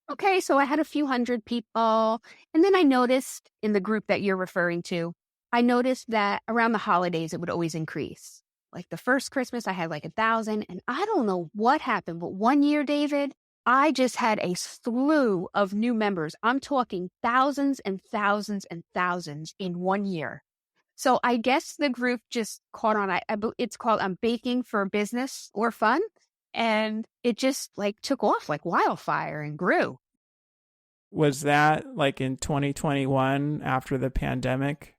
[SPEAKER 3] okay, so I had a few hundred people. And then I noticed in the group that you're referring to, I noticed that around the holidays, it would always increase. Like the first Christmas, I had like 1,000. And I don't know what happened, but one year, David, I just had a slew of new members. I'm talking thousands and thousands and thousands in one year. So I guess the group just caught on. It's called I'm Baking for Business or Fun. And it just like took off like wildfire and grew.
[SPEAKER 1] Was that like in 2021 after the pandemic?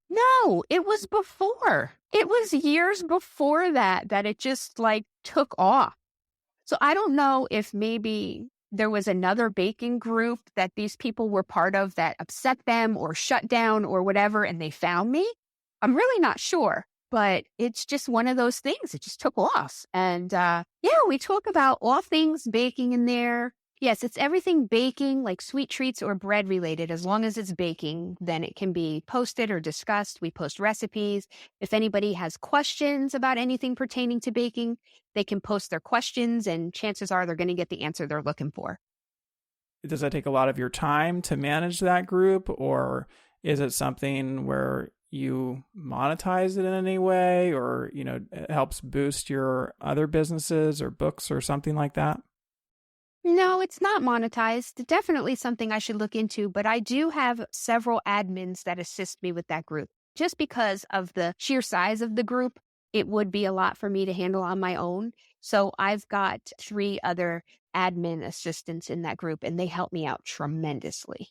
[SPEAKER 3] No, it was before. It was years before that it just like took off. So I don't know if maybe there was another baking group that these people were part of that upset them or shut down or whatever, and they found me. I'm really not sure, but it's just one of those things. It just took off. And yeah, we talk about all things baking in there. Yes, it's everything baking, like sweet treats or bread related. As long as it's baking, then it can be posted or discussed. We post recipes. If anybody has questions about anything pertaining to baking, they can post their questions, and chances are they're going to get the answer they're looking for.
[SPEAKER 1] Does that take a lot of your time to manage that group, or is it something where you monetize it in any way, or, it helps boost your other businesses or books or something like that?
[SPEAKER 3] No, it's not monetized. Definitely something I should look into, but I do have several admins that assist me with that group. Just because of the sheer size of the group, it would be a lot for me to handle on my own. So I've got 3 other admin assistants in that group, and they help me out tremendously.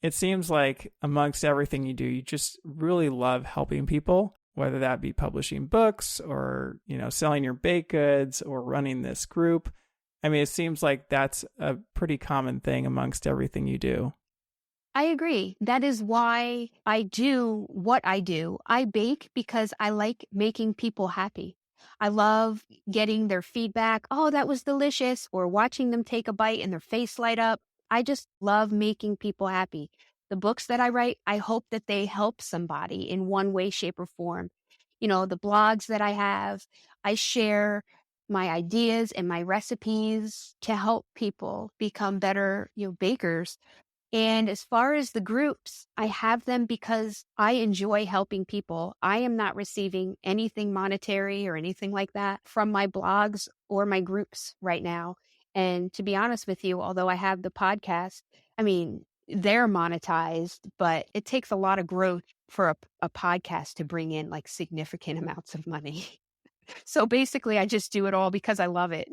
[SPEAKER 1] It seems like amongst everything you do, you just really love helping people, whether that be publishing books or, selling your baked goods or running this group. I mean, it seems like that's a pretty common thing amongst everything you do.
[SPEAKER 3] I agree. That is why I do what I do. I bake because I like making people happy. I love getting their feedback. Oh, that was delicious. Or watching them take a bite and their face light up. I just love making people happy. The books that I write, I hope that they help somebody in one way, shape, or form. The blogs that I have, I share my ideas and my recipes to help people become better, bakers. And as far as the groups, I have them because I enjoy helping people. I am not receiving anything monetary or anything like that from my blogs or my groups right now. And to be honest with you, although I have the podcast, I mean, they're monetized, but it takes a lot of growth for a podcast to bring in like significant amounts of money. So basically, I just do it all because I love it.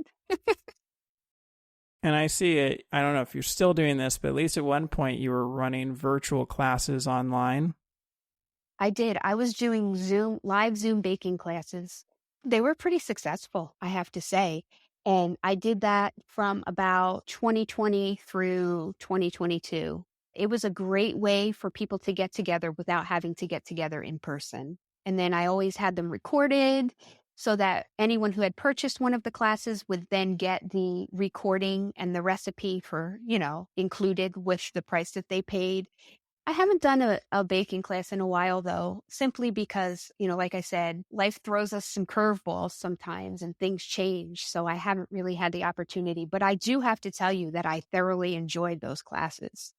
[SPEAKER 1] And I see it, I don't know if you're still doing this, but at least at one point you were running virtual classes online.
[SPEAKER 3] I did. I was doing live Zoom baking classes. They were pretty successful, I have to say. And I did that from about 2020 through 2022. It was a great way for people to get together without having to get together in person. And then I always had them recorded so that anyone who had purchased one of the classes would then get the recording and the recipe for, included with the price that they paid. I haven't done a baking class in a while, though, simply because, like I said, life throws us some curveballs sometimes and things change. So I haven't really had the opportunity. But I do have to tell you that I thoroughly enjoyed those classes.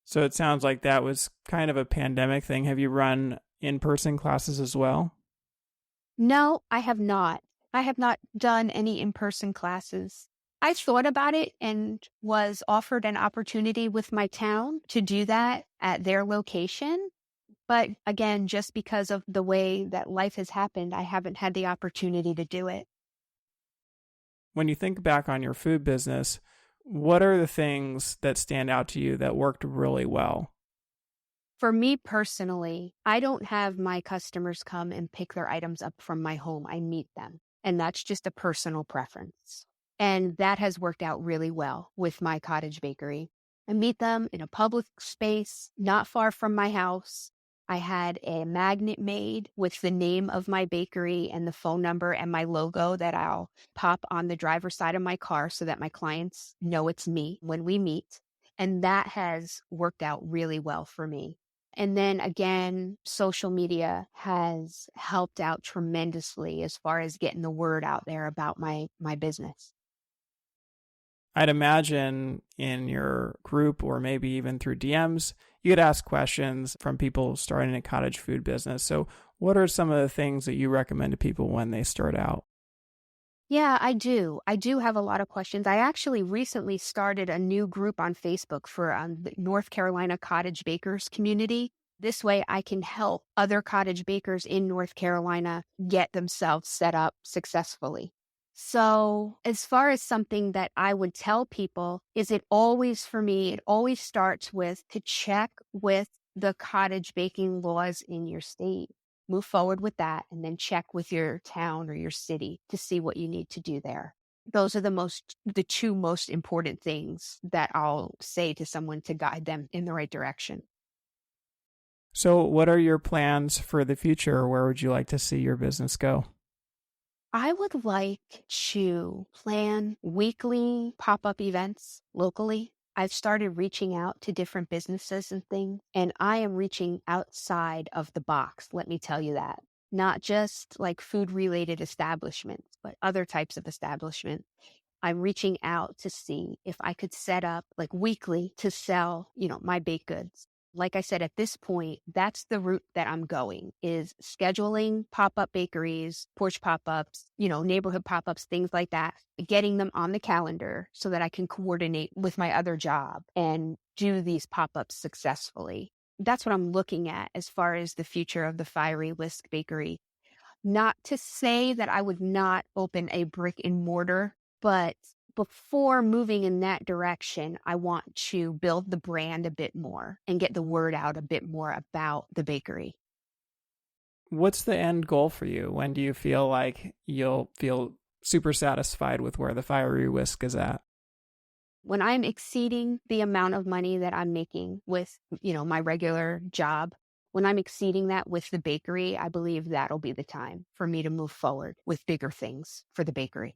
[SPEAKER 1] So it sounds like that was kind of a pandemic thing. Have you run in-person classes as well?
[SPEAKER 3] No, I have not. I have not done any in-person classes. I thought about it and was offered an opportunity with my town to do that at their location. But again, just because of the way that life has happened, I haven't had the opportunity to do it.
[SPEAKER 1] When you think back on your food business, what are the things that stand out to you that worked really well?
[SPEAKER 3] For me personally, I don't have my customers come and pick their items up from my home. I meet them. And that's just a personal preference. And that has worked out really well with my cottage bakery. I meet them in a public space, not far from my house. I had a magnet made with the name of my bakery and the phone number and my logo that I'll pop on the driver's side of my car so that my clients know it's me when we meet. And that has worked out really well for me. And then again, social media has helped out tremendously as far as getting the word out there about my business.
[SPEAKER 1] I'd imagine in your group or maybe even through DMs, you could ask questions from people starting a cottage food business. So what are some of the things that you recommend to people when they start out?
[SPEAKER 3] Yeah, I do. I do have a lot of questions. I actually recently started a new group on Facebook for the North Carolina cottage bakers community. This way I can help other cottage bakers in North Carolina get themselves set up successfully. So as far as something that I would tell people is it always starts with to check with the cottage baking laws in your state. Move forward with that and then check with your town or your city to see what you need to do there. Those are the two most important things that I'll say to someone to guide them in the right direction.
[SPEAKER 1] So what are your plans for the future? Where would you like to see your business go?
[SPEAKER 3] I would like to plan weekly pop-up events locally. I've started reaching out to different businesses and things, and I am reaching outside of the box, let me tell you that. Not just like food-related establishments, but other types of establishments. I'm reaching out to see if I could set up like weekly to sell, my baked goods. Like I said, at this point, that's the route that I'm going is scheduling pop-up bakeries, porch pop-ups, neighborhood pop-ups, things like that, getting them on the calendar so that I can coordinate with my other job and do these pop-ups successfully. That's what I'm looking at as far as the future of the Fiery Whisk Bakery. Not to say that I would not open a brick and mortar, but before moving in that direction, I want to build the brand a bit more and get the word out a bit more about the bakery.
[SPEAKER 1] What's the end goal for you? When do you feel like you'll feel super satisfied with where the Fiery Whisk is at?
[SPEAKER 3] When I'm exceeding the amount of money that I'm making with, my regular job, when I'm exceeding that with the bakery, I believe that'll be the time for me to move forward with bigger things for the bakery.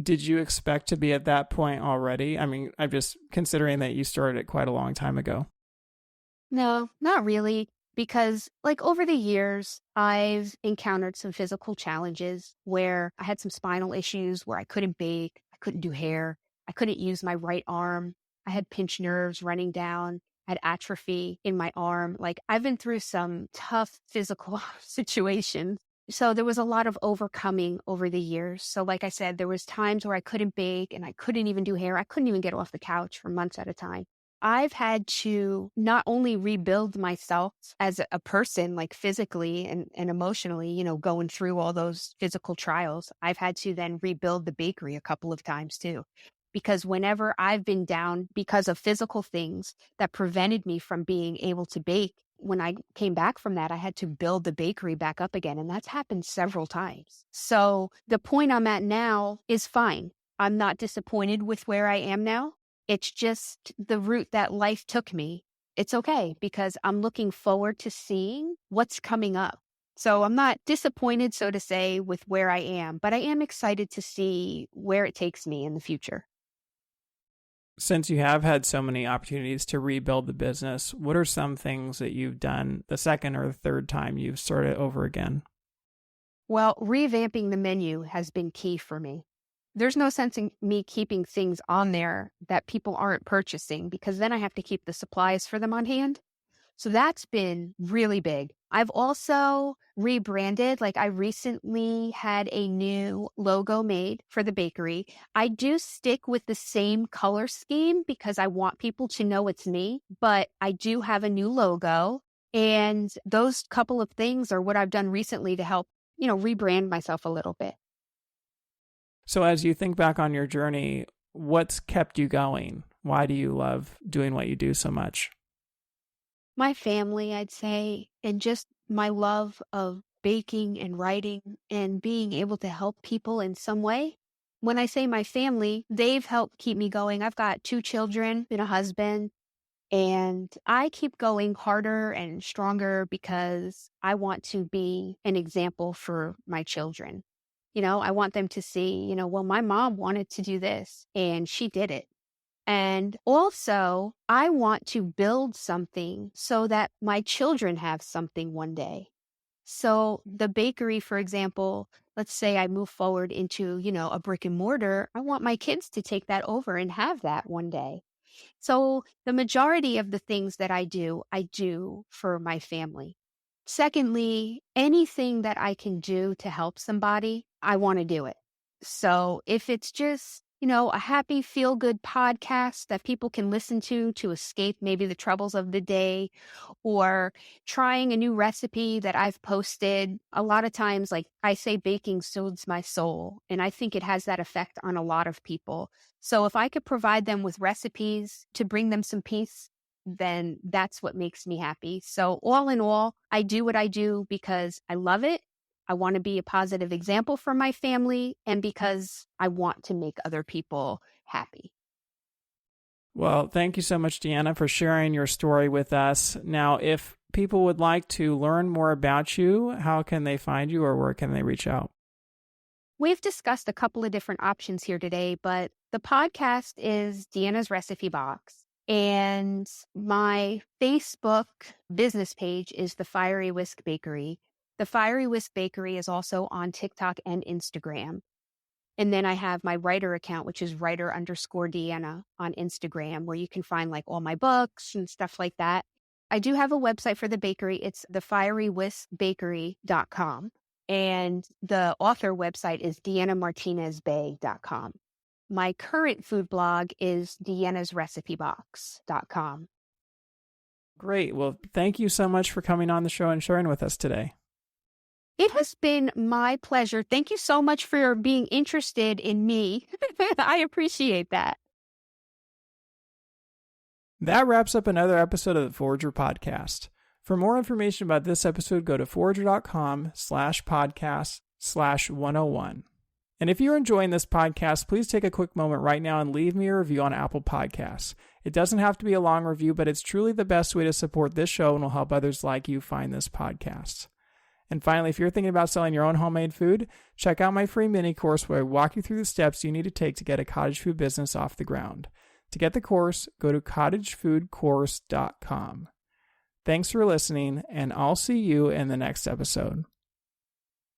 [SPEAKER 1] Did you expect to be at that point already? I mean, I'm just considering that you started it quite a long time ago.
[SPEAKER 3] No, not really. Because over the years, I've encountered some physical challenges where I had some spinal issues where I couldn't bake, I couldn't do hair, I couldn't use my right arm. I had pinched nerves running down, I had atrophy in my arm. I've been through some tough physical situations. So there was a lot of overcoming over the years. So like I said, there was times where I couldn't bake and I couldn't even do hair. I couldn't even get off the couch for months at a time. I've had to not only rebuild myself as a person, physically and emotionally, going through all those physical trials, I've had to then rebuild the bakery a couple of times too. Because whenever I've been down because of physical things that prevented me from being able to bake, when I came back from that, I had to build the bakery back up again. And that's happened several times. So the point I'm at now is fine. I'm not disappointed with where I am now. It's just the route that life took me. It's okay because I'm looking forward to seeing what's coming up. So I'm not disappointed, so to say, with where I am, but I am excited to see where it takes me in the future.
[SPEAKER 1] Since you have had so many opportunities to rebuild the business, what are some things that you've done the second or the third time you've started over again?
[SPEAKER 3] Well, revamping the menu has been key for me. There's no sense in me keeping things on there that people aren't purchasing because then I have to keep the supplies for them on hand. So that's been really big. I've also rebranded. Like I recently had a new logo made for the bakery. I do stick with the same color scheme because I want people to know it's me, but I do have a new logo. And those couple of things are what I've done recently to help, rebrand myself a little bit.
[SPEAKER 1] So as you think back on your journey, what's kept you going? Why do you love doing what you do so much?
[SPEAKER 3] My family, I'd say, and just my love of baking and writing and being able to help people in some way. When I say my family, they've helped keep me going. I've got 2 children and a husband, and I keep going harder and stronger because I want to be an example for my children. I want them to see, well, my mom wanted to do this and she did it. And also, I want to build something so that my children have something one day. So the bakery, for example, let's say I move forward into, a brick and mortar. I want my kids to take that over and have that one day. So the majority of the things that I do for my family. Secondly, anything that I can do to help somebody, I want to do it. So if it's just, a happy feel-good podcast that people can listen to escape maybe the troubles of the day, or trying a new recipe that I've posted. A lot of times, like I say, baking soothes my soul, and I think it has that effect on a lot of people. So if I could provide them with recipes to bring them some peace, then that's what makes me happy. So all in all, I do what I do because I love it. I want to be a positive example for my family, and because I want to make other people happy.
[SPEAKER 1] Well, thank you so much, Deanna, for sharing your story with us. Now, if people would like to learn more about you, how can they find you or where can they reach out?
[SPEAKER 3] We've discussed a couple of different options here today, but the podcast is Deanna's Recipe Box. And my Facebook business page is the Fiery Whisk Bakery. The Fiery Whisk Bakery is also on TikTok and Instagram. And then I have my writer account, which is writer_Deanna on Instagram, where you can find like all my books and stuff like that. I do have a website for the bakery. It's thefierywiskbakery.com. And the author website is DeannaMartinez-Bey.com. My current food blog is Deanna'sRecipeBox.com.
[SPEAKER 1] Great. Well, thank you so much for coming on the show and sharing with us today.
[SPEAKER 3] It has been my pleasure. Thank you so much for being interested in me. I appreciate that.
[SPEAKER 1] That wraps up another episode of the Forager Podcast. For more information about this episode, go to forager.com/podcast/101. And if you're enjoying this podcast, please take a quick moment right now and leave me a review on Apple Podcasts. It doesn't have to be a long review, but it's truly the best way to support this show and will help others like you find this podcast. And finally, if you're thinking about selling your own homemade food, check out my free mini course where I walk you through the steps you need to take to get a cottage food business off the ground. To get the course, go to cottagefoodcourse.com. Thanks for listening, and I'll see you in the next episode.